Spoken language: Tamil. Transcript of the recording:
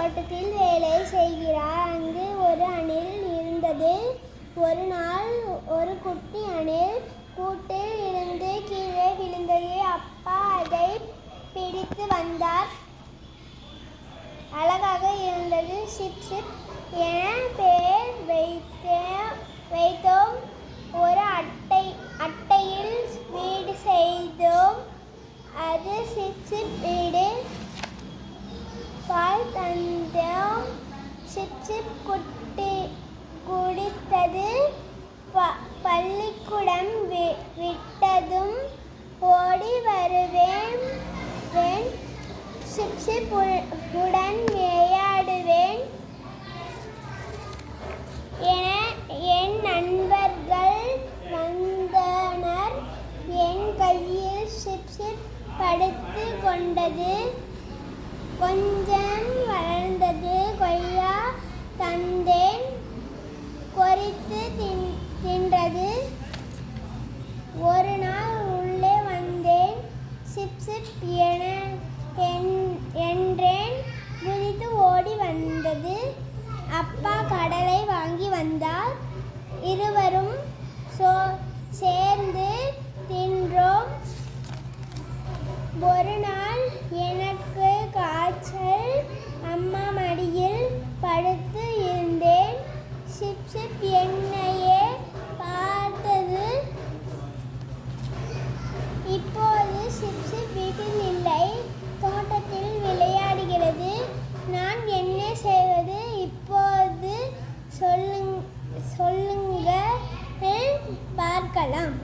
தோட்டத்தில் வேலை செய்கிறார். அங்கு ஒரு அணில் இருந்தது. ஒரு நாள் ஒரு குட்டி அணில் கூட்டில் இருந்து கீழே விழுந்தது. அப்பா அதை பிடித்து வந்தார். அழகாக இருந்தது. சிப் சிப் என பெயர் வைத்தோம். ஒரு அட்டையில் வீடு செய்தோம். அது சிப் சிப் வீடு. பால் தந்தோம். சிப் சிப் குடித்தது. பள்ளிக்கூடம் விட்டதும் ஓடி வருவேன். சிப் சிப் உடன் விளையாடுவேன் என என் நண்பர்கள் வந்தனர். என் கையில் சிப் சிப் படுத்து கொண்டது. கொஞ்சம் வளர்ந்தது. கொய்யா தந்தேன். கொறித்து தின்றது. ஒரு நாள் உள்ளே வந்தேன். சிப் சிப் என்றேன். குதித்து ஓடி வந்தது. அப்பா கடலை வாங்கி வந்தார். இருவரும் சேர்ந்து தின்றோம். ஒரு நாள் எனக்கு காய்ச்சல். அம்மா மடியில் படுத்து இருந்தேன். சிப் சிப் என்னையே பார்த்தது. இப்போது சிப் சிப் வீட்டில் இல்லை, தோட்டத்தில் விளையாடுகிறது. நான் என்ன செய்வது? இப்போது சொல்லுங்கள் பார்க்கலாம்.